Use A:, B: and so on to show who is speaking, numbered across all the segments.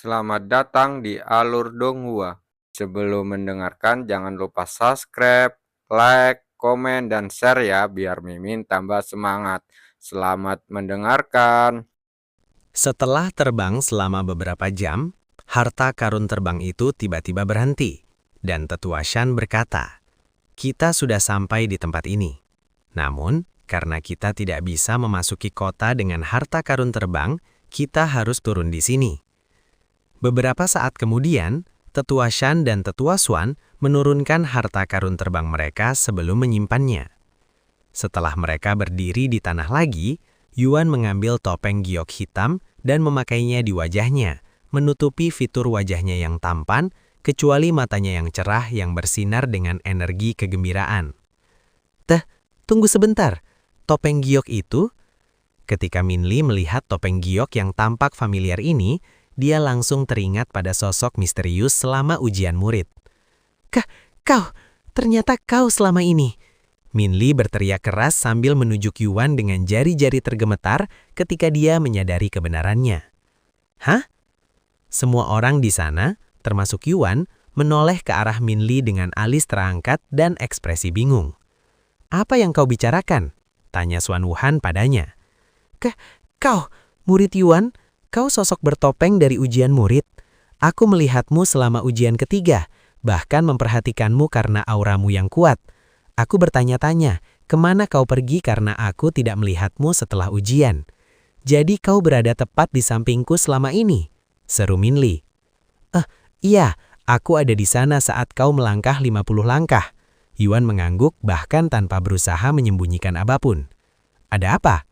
A: Selamat datang di Alur Donghua. Sebelum mendengarkan, jangan lupa subscribe, like, komen, dan share ya, biar Mimin tambah semangat. Selamat mendengarkan.
B: Setelah terbang selama beberapa jam, harta karun terbang itu tiba-tiba berhenti. Dan Tetua Shan berkata, "Kita sudah sampai di tempat ini. Namun, karena kita tidak bisa memasuki kota dengan harta karun terbang, kita harus turun di sini." Beberapa saat kemudian, Tetua Shan dan Tetua Xuan menurunkan harta karun terbang mereka sebelum menyimpannya. Setelah mereka berdiri di tanah lagi, Yuan mengambil topeng giok hitam dan memakainya di wajahnya, menutupi fitur wajahnya yang tampan, kecuali matanya yang cerah yang bersinar dengan energi kegembiraan. Tunggu sebentar, topeng giok itu?" Ketika Minli melihat topeng giok yang tampak familiar ini, dia langsung teringat pada sosok misterius selama ujian murid. Ternyata kau selama ini." Minli berteriak keras sambil menunjuk Yuan dengan jari-jari tergemetar ketika dia menyadari kebenarannya. "Hah?" Semua orang di sana, termasuk Yuan, menoleh ke arah Minli dengan alis terangkat dan ekspresi bingung. "Apa yang kau bicarakan?" tanya Xuan Wuhan padanya. Kau, murid Yuan, kau sosok bertopeng dari ujian murid. Aku melihatmu selama ujian ketiga, bahkan memperhatikanmu karena auramu yang kuat. Aku bertanya-tanya, kemana kau pergi karena aku tidak melihatmu setelah ujian. Jadi kau berada tepat di sampingku selama ini," seru Minli. Iya, aku ada di sana saat kau melangkah 50 langkah. Yuan mengangguk bahkan tanpa berusaha menyembunyikan apapun. "Ada apa?"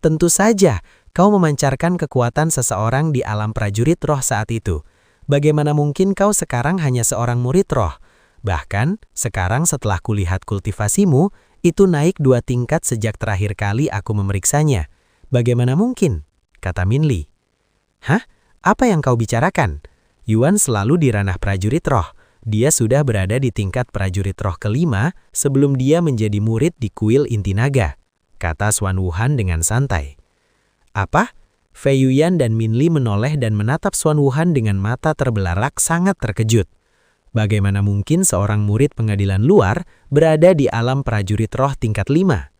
B: "Tentu saja, kau memancarkan kekuatan seseorang di alam prajurit roh saat itu. Bagaimana mungkin kau sekarang hanya seorang murid roh? Bahkan, sekarang setelah kulihat kultivasimu, itu naik 2 tingkat sejak terakhir kali aku memeriksanya. Bagaimana mungkin?" kata Minli. "Hah? Apa yang kau bicarakan? Yuan selalu di ranah prajurit roh. Dia sudah berada di tingkat prajurit roh kelima sebelum dia menjadi murid di kuil inti naga," kata Xuan Wuhan dengan santai. "Apa?" Fei Yuyan dan Minli menoleh dan menatap Xuan Wuhan dengan mata terbelalak sangat terkejut. Bagaimana mungkin seorang murid pengadilan luar berada di alam prajurit roh tingkat 5?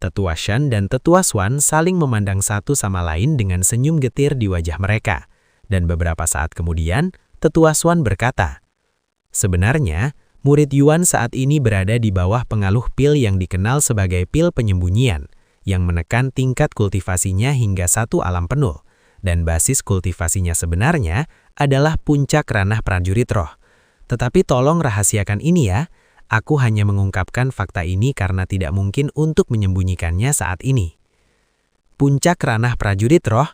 B: Tetua Shan dan Tetua Xuan saling memandang satu sama lain dengan senyum getir di wajah mereka. Dan beberapa saat kemudian, Tetua Xuan berkata, "Sebenarnya, murid Yuan saat ini berada di bawah pengaruh pil yang dikenal sebagai pil penyembunyian, yang menekan tingkat kultivasinya hingga 1 alam penuh, dan basis kultivasinya sebenarnya adalah puncak ranah prajurit roh. Tetapi tolong rahasiakan ini ya, aku hanya mengungkapkan fakta ini karena tidak mungkin untuk menyembunyikannya saat ini." Puncak ranah prajurit roh?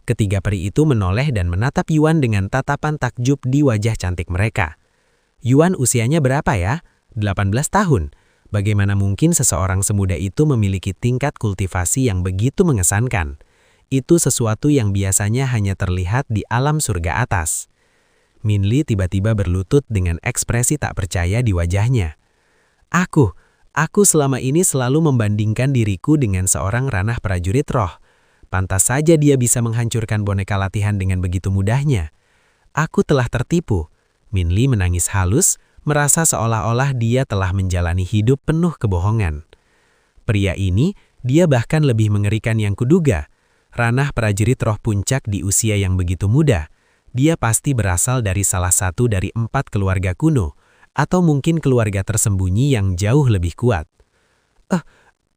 B: Ketiga peri itu menoleh dan menatap Yuan dengan tatapan takjub di wajah cantik mereka. "Yuan usianya berapa ya? 18 tahun. Bagaimana mungkin seseorang semuda itu memiliki tingkat kultivasi yang begitu mengesankan? Itu sesuatu yang biasanya hanya terlihat di alam surga atas." Minli tiba-tiba berlutut dengan ekspresi tak percaya di wajahnya. Aku selama ini selalu membandingkan diriku dengan seorang ranah prajurit roh. Pantas saja dia bisa menghancurkan boneka latihan dengan begitu mudahnya. Aku telah tertipu." Minli menangis halus, merasa seolah-olah dia telah menjalani hidup penuh kebohongan. Pria ini, dia bahkan lebih mengerikan yang kuduga. Ranah prajurit roh puncak di usia yang begitu muda. Dia pasti berasal dari salah satu dari 4 keluarga kuno, atau mungkin keluarga tersembunyi yang jauh lebih kuat.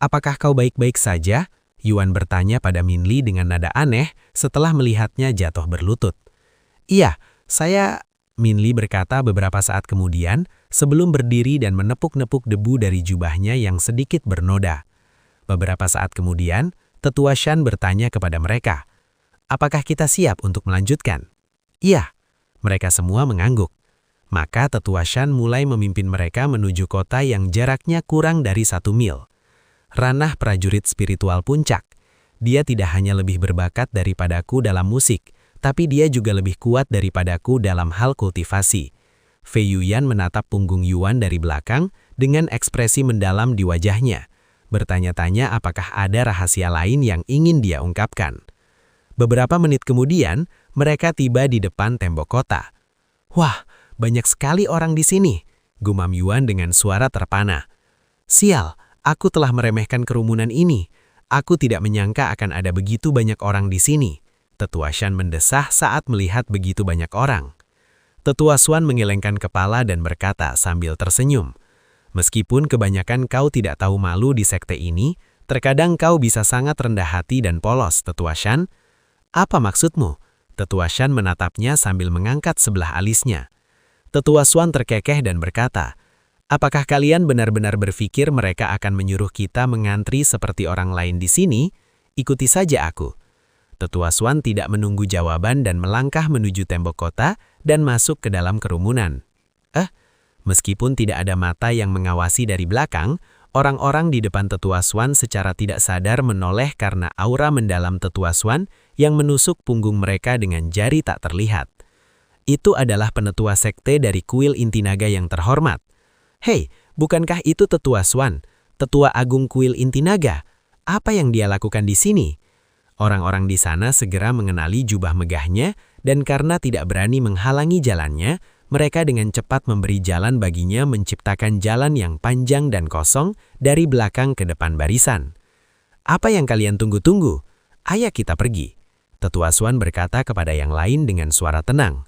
B: Apakah kau baik-baik saja?" Yuan bertanya pada Minli dengan nada aneh setelah melihatnya jatuh berlutut. "Iya, saya," Minli berkata beberapa saat kemudian sebelum berdiri dan menepuk-nepuk debu dari jubahnya yang sedikit bernoda. Beberapa saat kemudian, Tetua Shan bertanya kepada mereka, "Apakah kita siap untuk melanjutkan?" "Iya." Mereka semua mengangguk. Maka Tetua Shan mulai memimpin mereka menuju kota yang jaraknya kurang dari 1 mil. Ranah prajurit spiritual puncak. Dia tidak hanya lebih berbakat daripadaku dalam musik, tapi dia juga lebih kuat daripadaku dalam hal kultivasi. Fei Yuyan menatap punggung Yuan dari belakang dengan ekspresi mendalam di wajahnya, bertanya-tanya apakah ada rahasia lain yang ingin dia ungkapkan. Beberapa menit kemudian, mereka tiba di depan tembok kota. "Wah, banyak sekali orang di sini," gumam Yuan dengan suara terpana. "Sial, aku telah meremehkan kerumunan ini. Aku tidak menyangka akan ada begitu banyak orang di sini." Tetua Shan mendesah saat melihat begitu banyak orang. Tetua Xuan menggelengkan kepala dan berkata sambil tersenyum, "Meskipun kebanyakan kau tidak tahu malu di sekte ini, terkadang kau bisa sangat rendah hati dan polos, Tetua Shan." "Apa maksudmu?" Tetua Shan menatapnya sambil mengangkat sebelah alisnya. Tetua Xuan terkekeh dan berkata, "Apakah kalian benar-benar berpikir mereka akan menyuruh kita mengantri seperti orang lain di sini? Ikuti saja aku." Tetua Xuan tidak menunggu jawaban dan melangkah menuju tembok kota dan masuk ke dalam kerumunan. Meskipun tidak ada mata yang mengawasi dari belakang, orang-orang di depan Tetua Xuan secara tidak sadar menoleh karena aura mendalam Tetua Xuan yang menusuk punggung mereka dengan jari tak terlihat. Itu adalah penetua sekte dari kuil inti naga yang terhormat. "Hei, bukankah itu Tetua Xuan, Tetua Agung kuil inti naga? Apa yang dia lakukan di sini?" Orang-orang di sana segera mengenali jubah megahnya, dan karena tidak berani menghalangi jalannya, mereka dengan cepat memberi jalan baginya menciptakan jalan yang panjang dan kosong dari belakang ke depan barisan. "Apa yang kalian tunggu-tunggu? Ayo kita pergi," Tetua Xuan berkata kepada yang lain dengan suara tenang.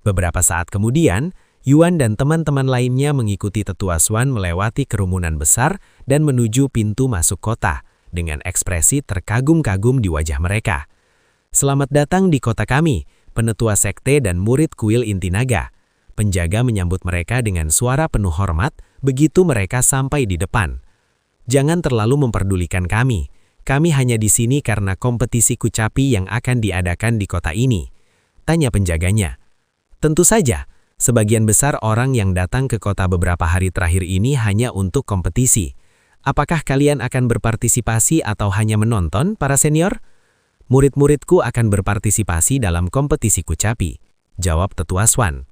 B: Beberapa saat kemudian, Yuan dan teman-teman lainnya mengikuti Tetua Xuan melewati kerumunan besar dan menuju pintu masuk kota, dengan ekspresi terkagum-kagum di wajah mereka. "Selamat datang di kota kami, penetua sekte dan murid kuil inti naga." Penjaga menyambut mereka dengan suara penuh hormat begitu mereka sampai di depan. "Jangan terlalu memperdulikan kami. Kami hanya di sini karena kompetisi kucapi yang akan diadakan di kota ini," tanya penjaganya. "Tentu saja, sebagian besar orang yang datang ke kota beberapa hari terakhir ini hanya untuk kompetisi. Apakah kalian akan berpartisipasi atau hanya menonton, para senior?" "Murid-muridku akan berpartisipasi dalam kompetisi kucapi," jawab Tetua Xuan.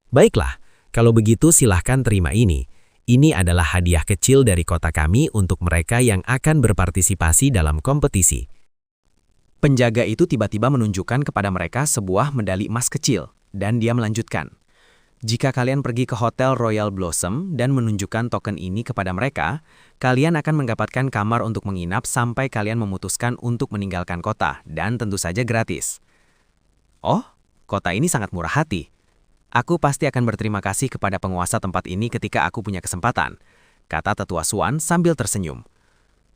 B: "Baiklah, kalau begitu silahkan terima ini. Ini adalah hadiah kecil dari kota kami untuk mereka yang akan berpartisipasi dalam kompetisi." Penjaga itu tiba-tiba menunjukkan kepada mereka sebuah medali emas kecil, dan dia melanjutkan, "Jika kalian pergi ke Hotel Royal Blossom dan menunjukkan token ini kepada mereka, kalian akan mendapatkan kamar untuk menginap sampai kalian memutuskan untuk meninggalkan kota, dan tentu saja gratis." "Oh, kota ini sangat murah hati. Aku pasti akan berterima kasih kepada penguasa tempat ini ketika aku punya kesempatan," kata Tetua Xuan sambil tersenyum.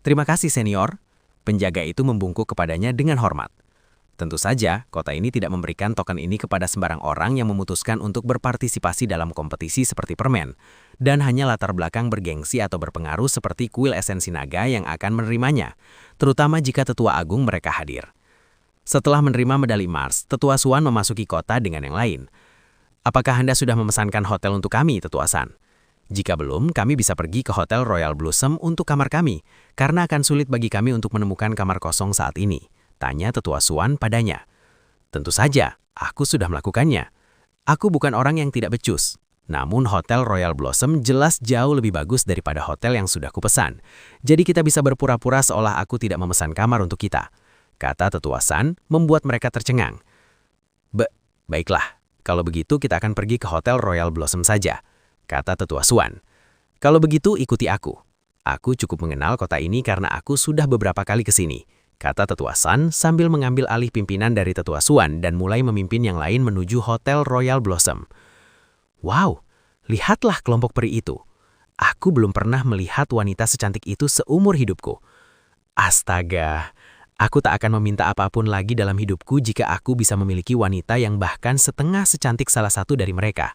B: "Terima kasih, senior." Penjaga itu membungkuk kepadanya dengan hormat. Tentu saja, kota ini tidak memberikan token ini kepada sembarang orang yang memutuskan untuk berpartisipasi dalam kompetisi seperti permen, dan hanya latar belakang bergengsi atau berpengaruh seperti kuil esensi naga yang akan menerimanya, terutama jika tetua agung mereka hadir. Setelah menerima medali Mars, Tetua Xuan memasuki kota dengan yang lain. "Apakah Anda sudah memesankan hotel untuk kami, Tetua San? Jika belum, kami bisa pergi ke Hotel Royal Blossom untuk kamar kami, karena akan sulit bagi kami untuk menemukan kamar kosong saat ini," tanya Tetua Xuan padanya. "Tentu saja, aku sudah melakukannya. Aku bukan orang yang tidak becus. Namun Hotel Royal Blossom jelas jauh lebih bagus daripada hotel yang sudah kupesan. Jadi kita bisa berpura-pura seolah aku tidak memesan kamar untuk kita," kata Tetua San, membuat mereka tercengang. Baiklah, kalau begitu kita akan pergi ke Hotel Royal Blossom saja," kata Tetua Xuan. "Kalau begitu ikuti aku. Aku cukup mengenal kota ini karena aku sudah beberapa kali ke sini," kata Tetua San sambil mengambil alih pimpinan dari Tetua Xuan dan mulai memimpin yang lain menuju Hotel Royal Blossom. "Wow, lihatlah kelompok peri itu. Aku belum pernah melihat wanita secantik itu seumur hidupku. Astaga, aku tak akan meminta apapun lagi dalam hidupku jika aku bisa memiliki wanita yang bahkan setengah secantik salah satu dari mereka."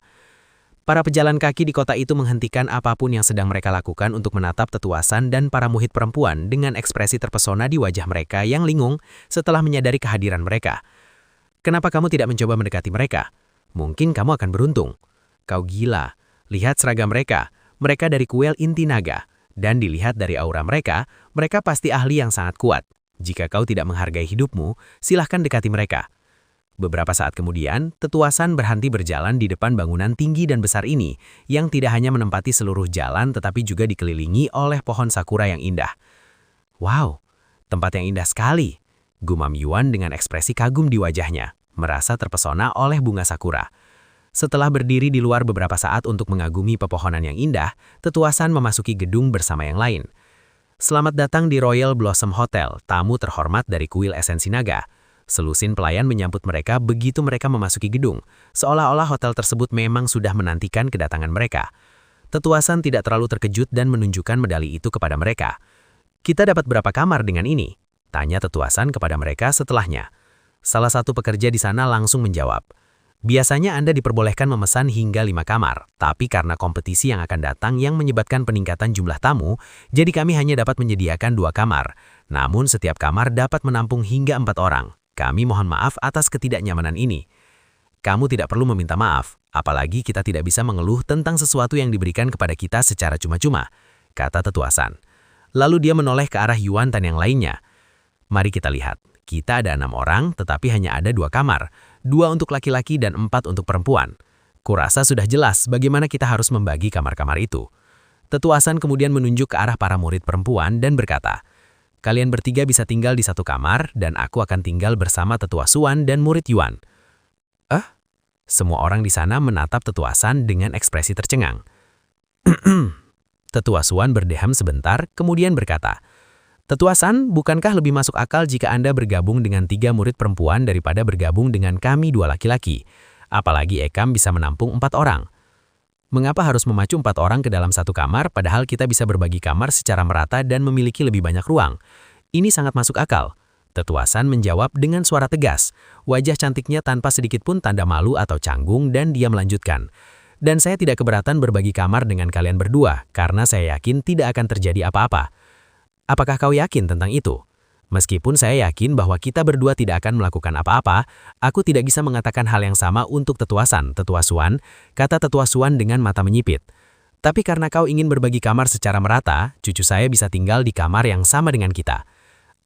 B: Para pejalan kaki di kota itu menghentikan apapun yang sedang mereka lakukan untuk menatap Tetua San dan para muhid perempuan dengan ekspresi terpesona di wajah mereka yang linglung setelah menyadari kehadiran mereka. "Kenapa kamu tidak mencoba mendekati mereka? Mungkin kamu akan beruntung." "Kau gila, lihat seragam mereka. Mereka dari kuil inti naga. Dan dilihat dari aura mereka, mereka pasti ahli yang sangat kuat. Jika kau tidak menghargai hidupmu, silahkan dekati mereka." Beberapa saat kemudian, Tetua San berhenti berjalan di depan bangunan tinggi dan besar ini, yang tidak hanya menempati seluruh jalan tetapi juga dikelilingi oleh pohon sakura yang indah. "Wow, tempat yang indah sekali," gumam Yuan dengan ekspresi kagum di wajahnya. merasa terpesona oleh bunga sakura. Setelah berdiri di luar beberapa saat untuk mengagumi pepohonan yang indah, Tetua San memasuki gedung bersama yang lain. Selamat datang di Royal Blossom Hotel, tamu terhormat dari kuil esensi naga. Selusin pelayan menyambut mereka begitu mereka memasuki gedung, seolah-olah hotel tersebut memang sudah menantikan kedatangan mereka. Tetua San tidak terlalu terkejut dan menunjukkan medali itu kepada mereka. "Kita dapat berapa kamar dengan ini?" tanya Tetua San kepada mereka setelahnya. Salah satu pekerja di sana langsung menjawab, "Biasanya Anda diperbolehkan memesan hingga 5 kamar, tapi karena kompetisi yang akan datang yang menyebabkan peningkatan jumlah tamu, jadi kami hanya dapat menyediakan 2 kamar. Namun setiap kamar dapat menampung hingga 4 orang. Kami mohon maaf atas ketidaknyamanan ini." "Kamu tidak perlu meminta maaf, apalagi kita tidak bisa mengeluh tentang sesuatu yang diberikan kepada kita secara cuma-cuma," kata Tetua San. Lalu dia menoleh ke arah Yuan dan yang lainnya. "Mari kita lihat, kita ada 6 orang tetapi hanya ada 2 kamar, 2 untuk laki-laki dan 4 untuk perempuan. Kurasa sudah jelas bagaimana kita harus membagi kamar-kamar itu." Tetua San kemudian menunjuk ke arah para murid perempuan dan berkata, "Kalian bertiga bisa tinggal di 1 kamar dan aku akan tinggal bersama Tetua Suan dan murid Yuan." Semua orang di sana menatap Tetua San dengan ekspresi tercengang. Tetua Suan berdeham sebentar, kemudian berkata, "Tetua San, bukankah lebih masuk akal jika Anda bergabung dengan 3 murid perempuan daripada bergabung dengan kami 2 laki-laki? Apalagi Ekam bisa menampung 4 orang. Mengapa harus memacu 4 orang ke dalam 1 kamar, padahal kita bisa berbagi kamar secara merata dan memiliki lebih banyak ruang? Ini sangat masuk akal." Tetua San menjawab dengan suara tegas, wajah cantiknya tanpa sedikit pun tanda malu atau canggung, dan dia melanjutkan, "Dan saya tidak keberatan berbagi kamar dengan kalian berdua, karena saya yakin tidak akan terjadi apa-apa." "Apakah kau yakin tentang itu?" "Meskipun saya yakin bahwa kita berdua tidak akan melakukan apa-apa, aku tidak bisa mengatakan hal yang sama untuk Tetua San, Tetua Suan," kata Tetua Suan dengan mata menyipit. "Tapi karena kau ingin berbagi kamar secara merata, cucu saya bisa tinggal di kamar yang sama dengan kita."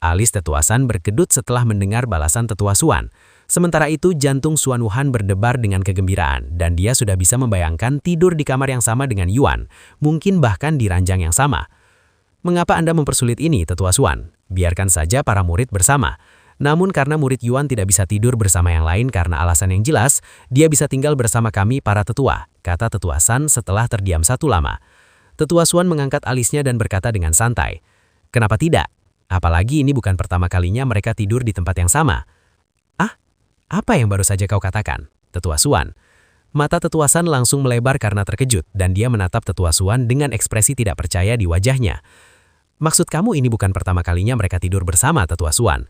B: Alis Tetua San berkedut setelah mendengar balasan Tetua Suan. Sementara itu jantung Suan Wuhan berdebar dengan kegembiraan, dan dia sudah bisa membayangkan tidur di kamar yang sama dengan Yuan, mungkin bahkan di ranjang yang sama. "Mengapa Anda mempersulit ini, Tetua Suan? Biarkan saja para murid bersama. Namun karena murid Yuan tidak bisa tidur bersama yang lain karena alasan yang jelas, dia bisa tinggal bersama kami para tetua," kata Tetua San setelah terdiam satu lama. Tetua Suan mengangkat alisnya dan berkata dengan santai, "Kenapa tidak? Apalagi ini bukan pertama kalinya mereka tidur di tempat yang sama." "Ah, apa yang baru saja kau katakan, Tetua Suan?" Mata Tetua San langsung melebar karena terkejut, dan dia menatap Tetua Suan dengan ekspresi tidak percaya di wajahnya. "Maksud kamu ini bukan pertama kalinya mereka tidur bersama, Tetua Suan?"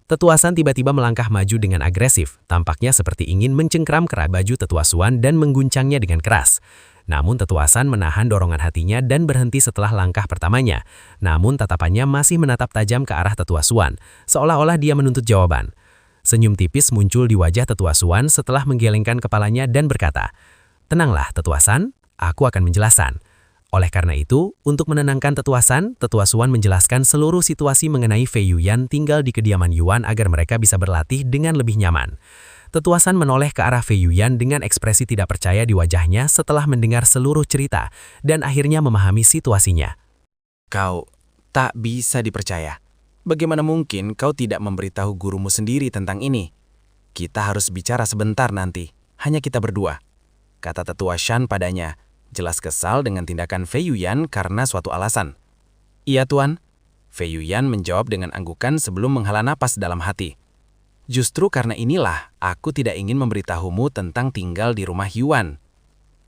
B: Tetua San tiba-tiba melangkah maju dengan agresif, tampaknya seperti ingin mencengkram kerai baju Tetua Suan dan mengguncangnya dengan keras. Namun Tetua San menahan dorongan hatinya dan berhenti setelah langkah pertamanya. Namun tatapannya masih menatap tajam ke arah Tetua Suan, seolah-olah dia menuntut jawaban. Senyum tipis muncul di wajah Tetua Suan setelah menggelengkan kepalanya dan berkata, "Tenanglah Tetua San, aku akan menjelaskan." Oleh karena itu, untuk menenangkan Tetua San, Tetua Suan menjelaskan seluruh situasi mengenai Fei Yuyan tinggal di kediaman Yuan agar mereka bisa berlatih dengan lebih nyaman. Tetua San menoleh ke arah Fei Yuyan dengan ekspresi tidak percaya di wajahnya setelah mendengar seluruh cerita dan akhirnya memahami situasinya.
C: "Kau tak bisa dipercaya. Bagaimana mungkin kau tidak memberitahu gurumu sendiri tentang ini? Kita harus bicara sebentar nanti, hanya kita berdua," kata Tetua Shan padanya, jelas kesal dengan tindakan Fei Yuyan karena suatu alasan. "Iya Tuan," Fei Yuyan menjawab dengan anggukan sebelum menghela napas dalam hati. "Justru karena inilah aku tidak ingin memberitahumu tentang tinggal di rumah Yuan.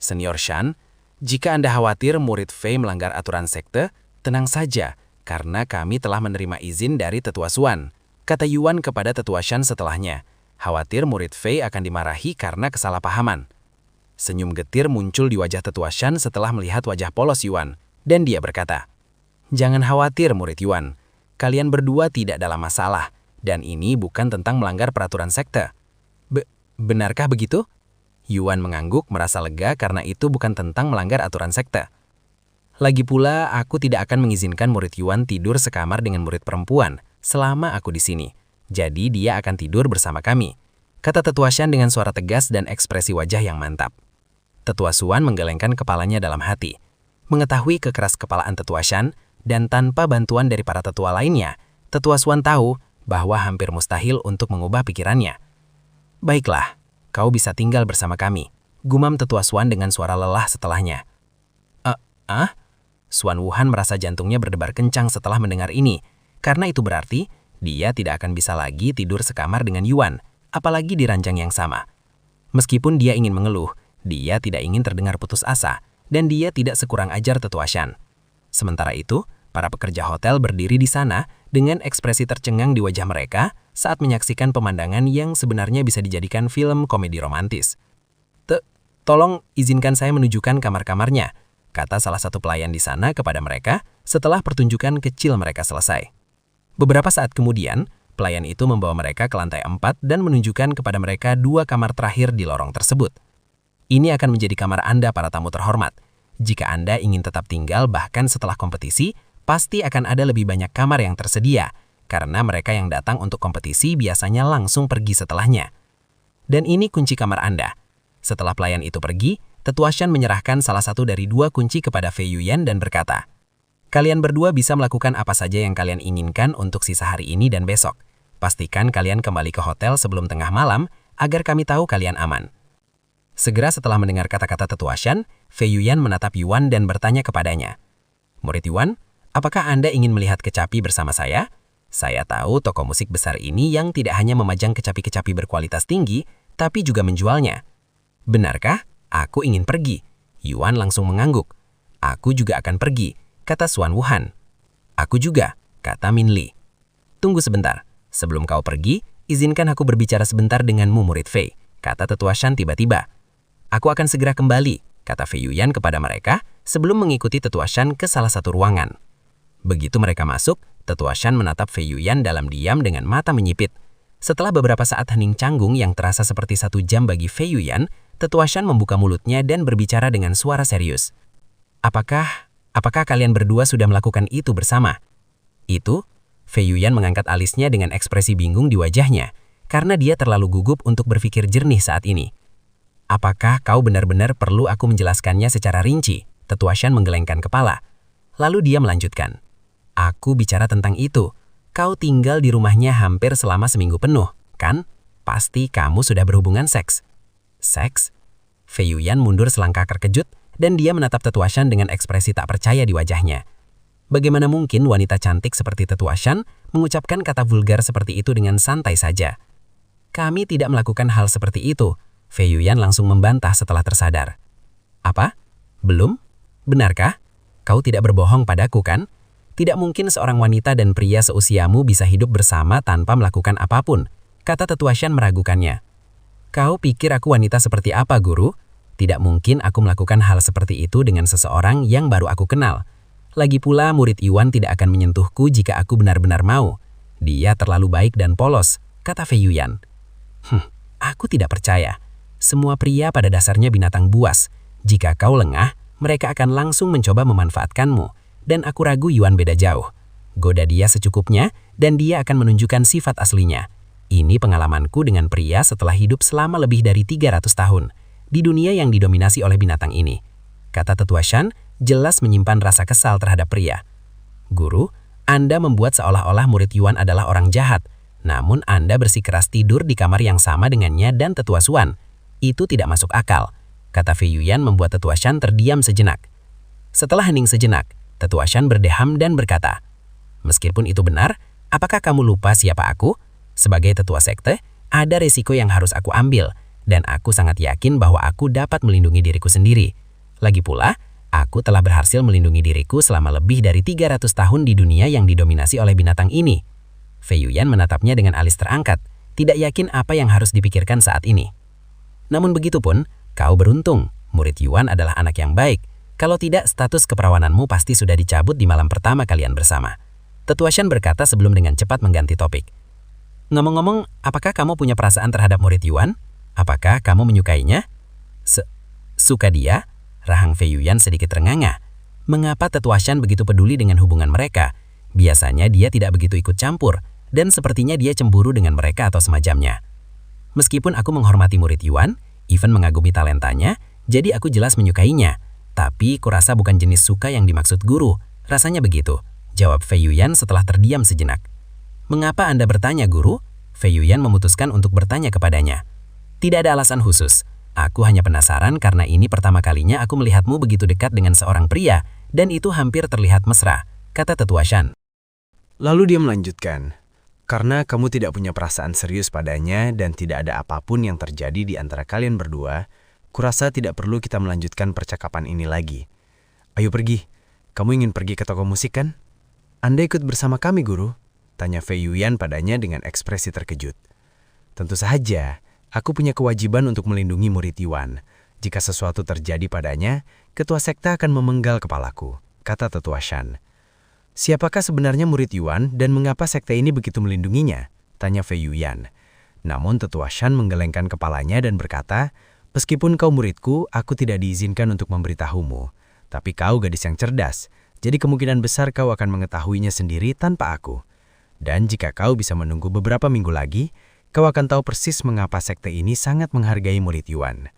C: Senior Shan, jika Anda khawatir murid Fei melanggar aturan sekte, tenang saja, karena kami telah menerima izin dari Tetua Suan," kata Yuan kepada Tetua Shan setelahnya. Khawatir murid Fei akan dimarahi karena kesalahpahaman. Senyum getir muncul di wajah Tetua Shan setelah melihat wajah polos Yuan, dan dia berkata, "Jangan khawatir murid Yuan, kalian berdua tidak dalam masalah. Dan ini bukan tentang melanggar peraturan sekte." Benarkah begitu?" Yuan mengangguk merasa lega karena itu bukan tentang melanggar aturan sekte. "Lagi pula, aku tidak akan mengizinkan murid Yuan tidur sekamar dengan murid perempuan selama aku di sini. Jadi dia akan tidur bersama kami," kata Tetua Shan dengan suara tegas dan ekspresi wajah yang mantap. Tetua Suan menggelengkan kepalanya dalam hati. Mengetahui kekeras-kepalaan Tetua Shan dan tanpa bantuan dari para tetua lainnya, Tetua Suan tahu bahwa hampir mustahil untuk mengubah pikirannya. Baiklah, kau bisa tinggal bersama kami, gumam tetua Swan dengan suara lelah setelahnya. Swan Wuhan merasa jantungnya berdebar kencang setelah mendengar ini, karena itu berarti dia tidak akan bisa lagi tidur sekamar dengan Yuan, apalagi di ranjang yang sama. Meskipun dia ingin mengeluh, dia tidak ingin terdengar putus asa, dan dia tidak sekurang ajar tetua Shan. Sementara itu, para pekerja hotel berdiri di sana dengan ekspresi tercengang di wajah mereka saat menyaksikan pemandangan yang sebenarnya bisa dijadikan film komedi romantis. Tolong izinkan saya menunjukkan kamar-kamarnya, kata salah satu pelayan di sana kepada mereka setelah pertunjukan kecil mereka selesai. Beberapa saat kemudian, pelayan itu membawa mereka ke lantai 4 dan menunjukkan kepada mereka 2 kamar terakhir di lorong tersebut. Ini akan menjadi kamar Anda para tamu terhormat. Jika Anda ingin tetap tinggal bahkan setelah kompetisi, pasti akan ada lebih banyak kamar yang tersedia, karena mereka yang datang untuk kompetisi biasanya langsung pergi setelahnya. Dan ini kunci kamar Anda. Setelah pelayan itu pergi, tetua Shan menyerahkan salah satu dari 2 kunci kepada Fei Yuyan dan berkata, "Kalian berdua bisa melakukan apa saja yang kalian inginkan untuk sisa hari ini dan besok. Pastikan kalian kembali ke hotel sebelum tengah malam agar kami tahu kalian aman." Segera setelah mendengar kata-kata tetua Shan, Fei Yuyan menatap Yuan dan bertanya kepadanya, "Murid Yuan, apakah Anda ingin melihat kecapi bersama saya? Saya tahu toko musik besar ini yang tidak hanya memajang kecapi-kecapi berkualitas tinggi, tapi juga menjualnya." "Benarkah? Aku ingin pergi." Yuan langsung mengangguk. "Aku juga akan pergi," kata Swan Wuhan. "Aku juga," kata Min Li. "Tunggu sebentar. Sebelum kau pergi, izinkan aku berbicara sebentar denganmu, murid Fei," kata tetua Shan tiba-tiba. "Aku akan segera kembali," kata Fei Yuyan kepada mereka sebelum mengikuti tetua Shan ke salah satu ruangan. Begitu mereka masuk, tetua Shan menatap Fei Yuyan dalam diam dengan mata menyipit. Setelah beberapa saat hening canggung yang terasa seperti 1 jam bagi Fei Yuyan, tetua Shan membuka mulutnya dan berbicara dengan suara serius. Apakah kalian berdua sudah melakukan itu bersama?" "Itu?" Fei Yuyan mengangkat alisnya dengan ekspresi bingung di wajahnya, karena dia terlalu gugup untuk berpikir jernih saat ini. "Apakah kau benar-benar perlu aku menjelaskannya secara rinci?" Tetua Shan menggelengkan kepala. Lalu dia melanjutkan, "Aku bicara tentang itu. Kau tinggal di rumahnya hampir selama seminggu penuh, kan? Pasti kamu sudah berhubungan seks." "Seks?" Fei Yuyan mundur selangkah terkejut dan dia menatap tetua Shan dengan ekspresi tak percaya di wajahnya. Bagaimana mungkin wanita cantik seperti tetua Shan mengucapkan kata vulgar seperti itu dengan santai saja? "Kami tidak melakukan hal seperti itu," Fei Yuyan langsung membantah setelah tersadar. "Apa? Belum? Benarkah? Kau tidak berbohong padaku, kan? Tidak mungkin seorang wanita dan pria seusiamu bisa hidup bersama tanpa melakukan apapun," kata tetua Shan meragukannya. "Kau pikir aku wanita seperti apa, guru? Tidak mungkin aku melakukan hal seperti itu dengan seseorang yang baru aku kenal. Lagi pula murid Yuan tidak akan menyentuhku jika aku benar-benar mau. Dia terlalu baik dan polos," kata Fei Yuyan. Aku tidak percaya. Semua pria pada dasarnya binatang buas. Jika kau lengah, mereka akan langsung mencoba memanfaatkanmu. Dan aku ragu Yuan beda jauh. Goda dia secukupnya, dan dia akan menunjukkan sifat aslinya. Ini pengalamanku dengan pria setelah hidup selama lebih dari 300 tahun. Di dunia yang didominasi oleh binatang ini," kata tetua Shan, jelas menyimpan rasa kesal terhadap pria. "Guru, Anda membuat seolah-olah murid Yuan adalah orang jahat. Namun Anda bersikeras tidur di kamar yang sama dengannya dan tetua Swan. Itu tidak masuk akal," kata Fei Yuyan membuat tetua Shan terdiam sejenak. Setelah hening sejenak, tetua Shan berdeham dan berkata, "Meskipun itu benar, apakah kamu lupa siapa aku? Sebagai tetua sekte, ada resiko yang harus aku ambil, dan aku sangat yakin bahwa aku dapat melindungi diriku sendiri. Lagi pula, aku telah berhasil melindungi diriku selama lebih dari 300 tahun di dunia yang didominasi oleh binatang ini." Fei Yuyan menatapnya dengan alis terangkat, tidak yakin apa yang harus dipikirkan saat ini. "Namun begitupun, kau beruntung. Murid Yuan adalah anak yang baik. Kalau tidak, status keperawananmu pasti sudah dicabut di malam pertama kalian bersama," tetua Shan berkata sebelum dengan cepat mengganti topik. "Ngomong-ngomong, apakah kamu punya perasaan terhadap murid Yuan? Apakah kamu menyukainya?" Suka dia?" Rahang Fei Yuyan sedikit ternganga. Mengapa tetua Shan begitu peduli dengan hubungan mereka? Biasanya dia tidak begitu ikut campur, dan sepertinya dia cemburu dengan mereka atau semacamnya. "Meskipun aku menghormati murid Yuan, even mengagumi talentanya, jadi aku jelas menyukainya. Tapi kurasa bukan jenis suka yang dimaksud guru. Rasanya begitu," jawab Fei Yuyan setelah terdiam sejenak. "Mengapa Anda bertanya, guru?" Fei Yuyan memutuskan untuk bertanya kepadanya.
B: Tidak ada alasan khusus. Aku hanya penasaran karena ini pertama kalinya aku melihatmu begitu dekat dengan seorang pria, dan itu hampir terlihat mesra, kata Tetua Shan.
D: Lalu dia melanjutkan, karena kamu tidak punya perasaan serius padanya dan tidak ada apapun yang terjadi di antara kalian berdua, kurasa tidak perlu kita melanjutkan percakapan ini lagi. Ayo pergi. Kamu ingin pergi ke toko musik kan? Anda ikut bersama kami, Guru? Tanya Fei Yuyan padanya dengan ekspresi terkejut. Tentu saja, aku punya kewajiban untuk melindungi murid Yuan. Jika sesuatu terjadi padanya, ketua sekte akan memenggal kepalaku, kata Tetua Shan. Siapakah sebenarnya murid Yuan dan mengapa sekte ini begitu melindunginya? Tanya Fei Yuyan. Namun Tetua Shan menggelengkan kepalanya dan berkata, meskipun kau muridku, aku tidak diizinkan untuk memberitahumu. Tapi kau gadis yang cerdas, jadi kemungkinan besar kau akan mengetahuinya sendiri tanpa aku. Dan jika kau bisa menunggu beberapa minggu lagi, kau akan tahu persis mengapa sekte ini sangat menghargai murid Yuan.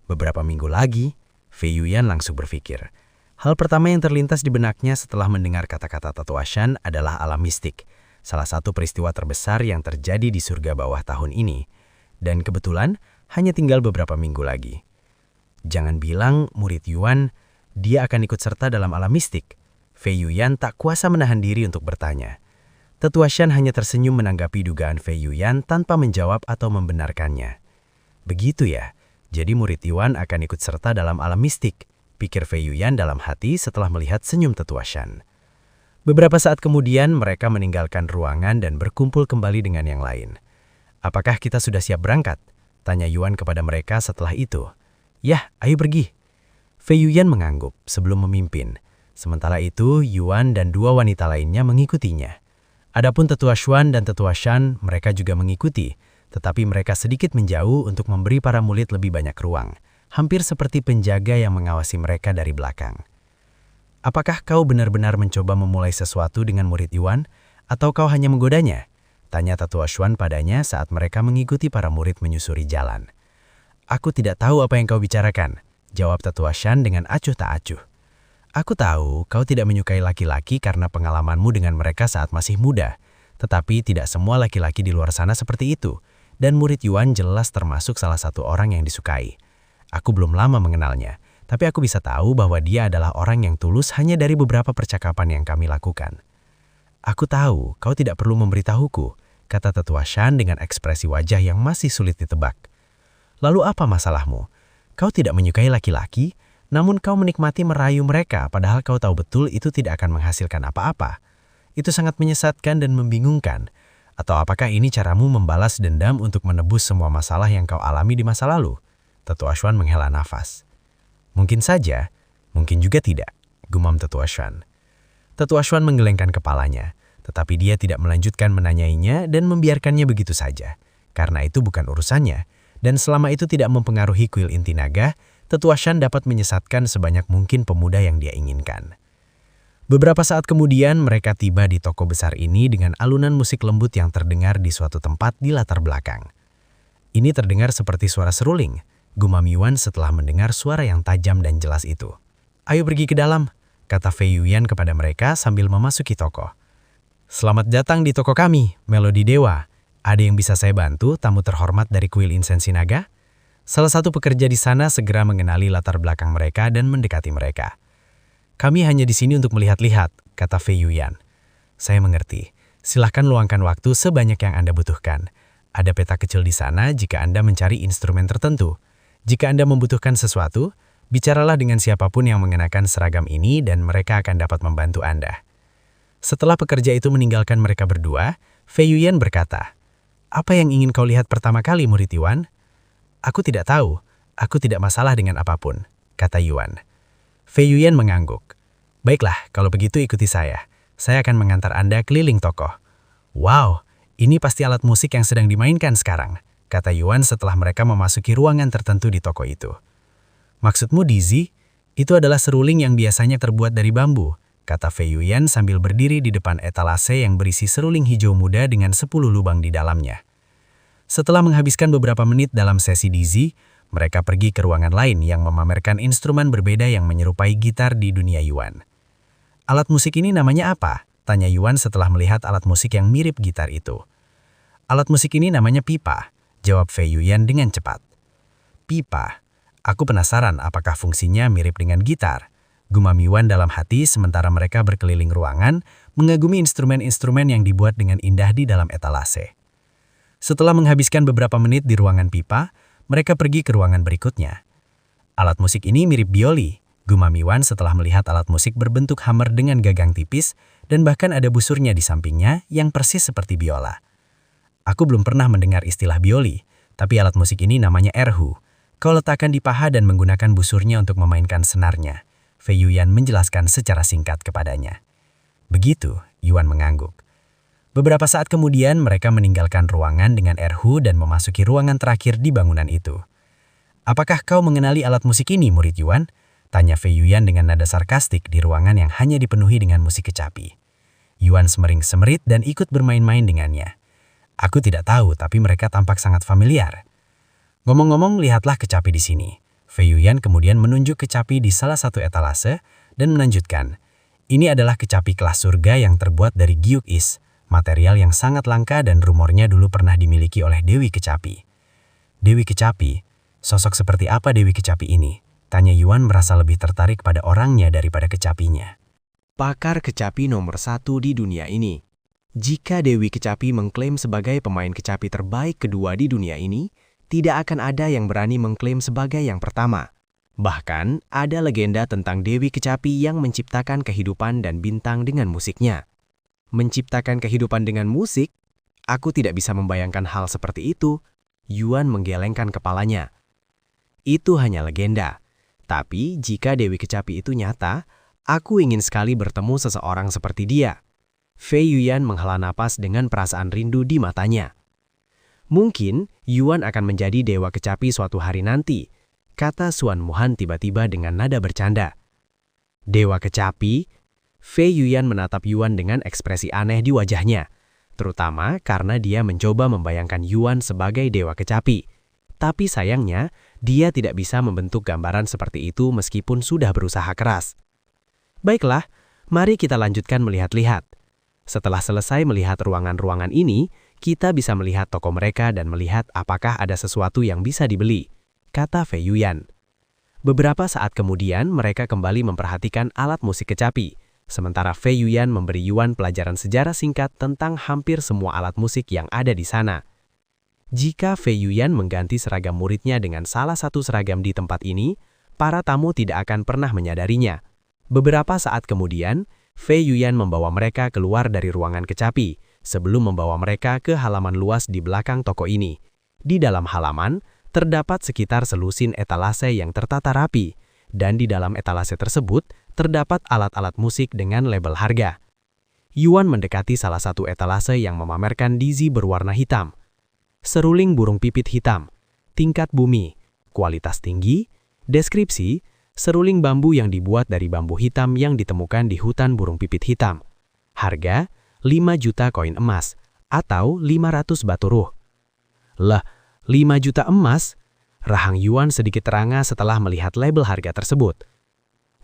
D: Beberapa minggu lagi, Fei Yuyan langsung berpikir. Hal pertama yang terlintas di benaknya setelah mendengar kata-kata Tetua Shan adalah alam mistik, salah satu peristiwa terbesar yang terjadi di surga bawah tahun ini. Dan kebetulan, hanya tinggal beberapa minggu lagi. Jangan bilang murid Yuan, dia akan ikut serta dalam alam mistik. Fei Yuyan tak kuasa menahan diri untuk bertanya. Tetua Shan hanya tersenyum menanggapi dugaan Fei Yuyan tanpa menjawab atau membenarkannya. Begitu ya, jadi murid Yuan akan ikut serta dalam alam mistik, pikir Fei Yuyan dalam hati setelah melihat senyum Tetua Shan. Beberapa saat kemudian mereka meninggalkan ruangan dan berkumpul kembali dengan yang lain. Apakah kita sudah siap berangkat? Tanya Yuan kepada mereka setelah itu. Yah, ayo pergi. Fei Yuyan mengangguk sebelum memimpin. Sementara itu, Yuan dan dua wanita lainnya mengikutinya. Adapun Tetua Xuan dan Tetua Shan, mereka juga mengikuti, tetapi mereka sedikit menjauh untuk memberi para murid lebih banyak ruang, hampir seperti penjaga yang mengawasi mereka dari belakang. Apakah kau benar-benar mencoba memulai sesuatu dengan murid Yuan, atau kau hanya menggodanya? Tanya Tetua Xuan padanya saat mereka mengikuti para murid menyusuri jalan. Aku tidak tahu apa yang kau bicarakan, jawab Tetua Shan dengan acuh tak acuh. Aku tahu kau tidak menyukai laki-laki karena pengalamanmu dengan mereka saat masih muda. Tetapi tidak semua laki-laki di luar sana seperti itu. Dan murid Yuan jelas termasuk salah satu orang yang disukai. Aku belum lama mengenalnya, tapi aku bisa tahu bahwa dia adalah orang yang tulus hanya dari beberapa percakapan yang kami lakukan. Aku tahu kau tidak perlu memberitahuku, kata Tetua Shan dengan ekspresi wajah yang masih sulit ditebak. Lalu apa masalahmu? Kau tidak menyukai laki-laki, namun kau menikmati merayu mereka padahal kau tahu betul itu tidak akan menghasilkan apa-apa. Itu sangat menyesatkan dan membingungkan. Atau apakah ini caramu membalas dendam untuk menebus semua masalah yang kau alami di masa lalu? Tetua Xuan menghela nafas. Mungkin saja, mungkin juga tidak, gumam Tetua Xuan. Tetua Xuan menggelengkan kepalanya, tetapi dia tidak melanjutkan menanyainya dan membiarkannya begitu saja. Karena itu bukan urusannya. Dan selama itu tidak mempengaruhi kuil inti naga, Tetua Shan dapat menyesatkan sebanyak mungkin pemuda yang dia inginkan. Beberapa saat kemudian mereka tiba di toko besar ini dengan alunan musik lembut yang terdengar di suatu tempat di latar belakang. Ini terdengar seperti suara seruling, gumam Yuan setelah mendengar suara yang tajam dan jelas itu. Ayo pergi ke dalam, kata Fei Yuyan kepada mereka sambil memasuki toko. Selamat datang di toko kami, Melodi Dewa. Ada yang bisa saya bantu, tamu terhormat dari kuil insensi naga? Salah satu pekerja di sana segera mengenali latar belakang mereka dan mendekati mereka. Kami hanya di sini untuk melihat-lihat, kata Fei Yuyan. Saya mengerti. Silahkan luangkan waktu sebanyak yang Anda butuhkan. Ada peta kecil di sana jika Anda mencari instrumen tertentu. Jika Anda membutuhkan sesuatu, bicaralah dengan siapapun yang mengenakan seragam ini dan mereka akan dapat membantu Anda. Setelah pekerja itu meninggalkan mereka berdua, Fei Yuyan berkata, apa yang ingin kau lihat pertama kali, murid Yuan? Aku tidak tahu. Aku tidak masalah dengan apapun, kata Yuan. Fei Yuyan mengangguk. Baiklah, kalau begitu ikuti saya. Saya akan mengantar Anda keliling toko. Wow, ini pasti alat musik yang sedang dimainkan sekarang, kata Yuan setelah mereka memasuki ruangan tertentu di toko itu. Maksudmu Dizzy? Itu adalah seruling yang biasanya terbuat dari bambu, kata Fei Yuyan sambil berdiri di depan etalase yang berisi seruling hijau muda dengan 10 lubang di dalamnya. Setelah menghabiskan beberapa menit dalam sesi Dizzy, mereka pergi ke ruangan lain yang memamerkan instrumen berbeda yang menyerupai gitar di dunia Yuan. Alat musik ini namanya apa? Tanya Yuan setelah melihat alat musik yang mirip gitar itu. Alat musik ini namanya pipa, jawab Fei Yuyan dengan cepat. Pipa, aku penasaran apakah fungsinya mirip dengan gitar. Gumam Yuan dalam hati sementara mereka berkeliling ruangan, mengagumi instrumen-instrumen yang dibuat dengan indah di dalam etalase. Setelah menghabiskan beberapa menit di ruangan pipa, mereka pergi ke ruangan berikutnya. Alat musik ini mirip bioli, gumam Yuan setelah melihat alat musik berbentuk hammer dengan gagang tipis dan bahkan ada busurnya di sampingnya yang persis seperti biola. Aku belum pernah mendengar istilah bioli, tapi alat musik ini namanya erhu. Kau letakkan di paha dan menggunakan busurnya untuk memainkan senarnya. Fei Yuyan menjelaskan secara singkat kepadanya. Begitu, Yuan mengangguk. Beberapa saat kemudian mereka meninggalkan ruangan dengan erhu dan memasuki ruangan terakhir di bangunan itu. Apakah kau mengenali alat musik ini, murid Yuan? Tanya Fei Yuyan dengan nada sarkastik di ruangan yang hanya dipenuhi dengan musik kecapi. Yuan semering-semerit dan ikut bermain-main dengannya. Aku tidak tahu, tapi mereka tampak sangat familiar. Ngomong-ngomong, lihatlah kecapi di sini. Fei Yuyan kemudian menunjuk kecapi di salah satu etalase dan melanjutkan. Ini adalah kecapi kelas surga yang terbuat dari giok is, material yang sangat langka dan rumornya dulu pernah dimiliki oleh Dewi Kecapi. Dewi Kecapi? Sosok seperti apa Dewi Kecapi ini? Tanya Yuan merasa lebih tertarik pada orangnya daripada kecapinya.
B: Pakar kecapi nomor 1 di dunia ini. Jika Dewi Kecapi mengklaim sebagai pemain kecapi terbaik kedua di dunia ini, tidak akan ada yang berani mengklaim sebagai yang pertama. Bahkan, ada legenda tentang Dewi Kecapi yang menciptakan kehidupan dan bintang dengan musiknya. Menciptakan kehidupan dengan musik? Aku tidak bisa membayangkan hal seperti itu. Yuan menggelengkan kepalanya. Itu hanya legenda. Tapi jika Dewi Kecapi itu nyata, aku ingin sekali bertemu seseorang seperti dia. Fei Yuyan menghela napas dengan perasaan rindu di matanya. Mungkin Yuan akan menjadi dewa kecapi suatu hari nanti, kata Suan Muhan tiba-tiba dengan nada bercanda. Dewa kecapi? Fei Yuyan menatap Yuan dengan ekspresi aneh di wajahnya, terutama karena dia mencoba membayangkan Yuan sebagai dewa kecapi. Tapi sayangnya, dia tidak bisa membentuk gambaran seperti itu meskipun sudah berusaha keras. Baiklah, mari kita lanjutkan melihat-lihat. Setelah selesai melihat ruangan-ruangan ini, kita bisa melihat toko mereka dan melihat apakah ada sesuatu yang bisa dibeli, kata Fei Yuyan. Beberapa saat kemudian, mereka kembali memperhatikan alat musik kecapi, sementara Fei Yuyan memberi Yuan pelajaran sejarah singkat tentang hampir semua alat musik yang ada di sana. Jika Fei Yuyan mengganti seragam muridnya dengan salah satu seragam di tempat ini, para tamu tidak akan pernah menyadarinya. Beberapa saat kemudian, Fei Yuyan membawa mereka keluar dari ruangan kecapi, sebelum membawa mereka ke halaman luas di belakang toko ini. Di dalam halaman, terdapat sekitar selusin etalase yang tertata rapi, dan di dalam etalase tersebut, terdapat alat-alat musik dengan label harga. Yuan mendekati salah satu etalase yang memamerkan dizi berwarna hitam. Seruling burung pipit hitam, tingkat bumi, kualitas tinggi, deskripsi, seruling bambu yang dibuat dari bambu hitam yang ditemukan di hutan burung pipit hitam. Harga 5 juta koin emas atau 500 batu ruh. Lah, 5 juta emas? Rahang Yuan sedikit teranga setelah melihat label harga tersebut.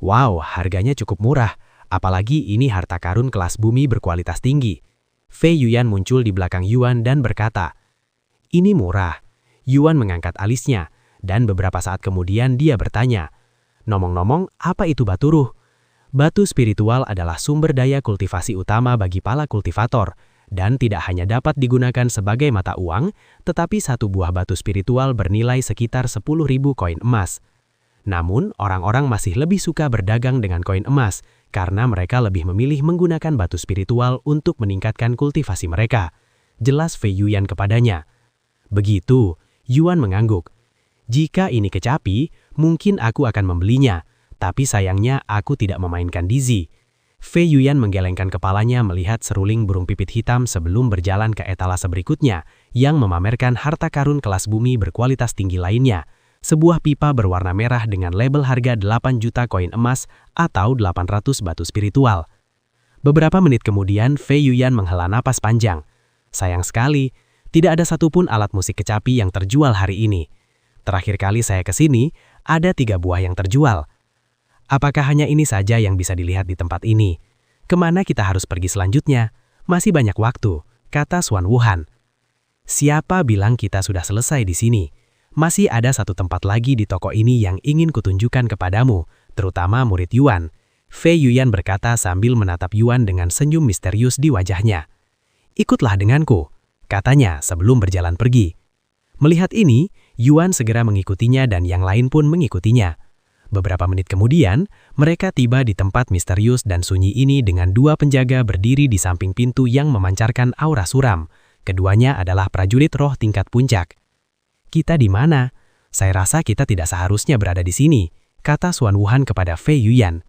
B: Wow, harganya cukup murah, apalagi ini harta karun kelas bumi berkualitas tinggi. Fei Yuyan muncul di belakang Yuan dan berkata, "Ini murah." Yuan mengangkat alisnya, dan beberapa saat kemudian dia bertanya, "Ngomong-ngomong, apa itu batu ruh?" Batu spiritual adalah sumber daya kultivasi utama bagi para kultivator, dan tidak hanya dapat digunakan sebagai mata uang, tetapi satu buah batu spiritual bernilai sekitar 10.000 koin emas. Namun, orang-orang masih lebih suka berdagang dengan koin emas, karena mereka lebih memilih menggunakan batu spiritual untuk meningkatkan kultivasi mereka. Jelas Fei Yuyan kepadanya. Begitu, Yuan mengangguk. Jika ini kecapi, mungkin aku akan membelinya, tapi sayangnya aku tidak memainkan dizi. Fei Yuyan menggelengkan kepalanya melihat seruling burung pipit hitam sebelum berjalan ke etalase berikutnya yang memamerkan harta karun kelas bumi berkualitas tinggi lainnya, sebuah pipa berwarna merah dengan label harga 8 juta koin emas atau 800 batu spiritual. Beberapa menit kemudian Fei Yuyan menghela napas panjang. Sayang sekali, tidak ada satupun alat musik kecapi yang terjual hari ini. Terakhir kali saya ke sini, ada 3 buah yang terjual. Apakah hanya ini saja yang bisa dilihat di tempat ini? Kemana kita harus pergi selanjutnya? Masih banyak waktu, kata Suan Wuhan. Siapa bilang kita sudah selesai di sini? Masih ada satu tempat lagi di toko ini yang ingin kutunjukkan kepadamu, terutama murid Yuan. Fei Yuyan berkata sambil menatap Yuan dengan senyum misterius di wajahnya. Ikutlah denganku, katanya sebelum berjalan pergi. Melihat ini, Yuan segera mengikutinya dan yang lain pun mengikutinya. Beberapa menit kemudian, mereka tiba di tempat misterius dan sunyi ini dengan dua penjaga berdiri di samping pintu yang memancarkan aura suram. Keduanya adalah prajurit roh tingkat puncak. Kita di mana? Saya rasa kita tidak seharusnya berada di sini, kata Xuan Wuhan kepada Fei Yuyan.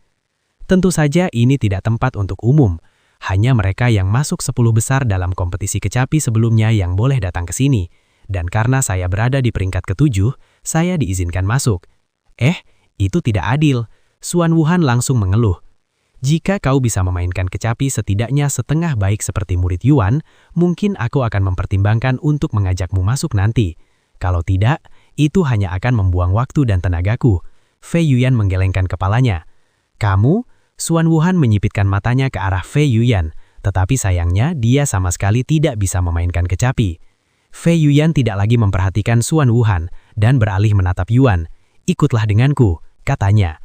B: Tentu saja ini tidak tempat untuk umum. Hanya mereka yang masuk 10 besar dalam kompetisi kecapi sebelumnya yang boleh datang ke sini. Dan karena saya berada di peringkat ke-7, saya diizinkan masuk. Itu tidak adil. Xuan Wuhan langsung mengeluh. Jika kau bisa memainkan kecapi setidaknya setengah baik seperti murid Yuan, mungkin aku akan mempertimbangkan untuk mengajakmu masuk nanti. Kalau tidak, itu hanya akan membuang waktu dan tenagaku. Fei Yuyan menggelengkan kepalanya. Kamu? Xuan Wuhan menyipitkan matanya ke arah Fei Yuyan, tetapi sayangnya dia sama sekali tidak bisa memainkan kecapi. Fei Yuyan tidak lagi memperhatikan Xuan Wuhan dan beralih menatap Yuan. Ikutlah denganku, katanya.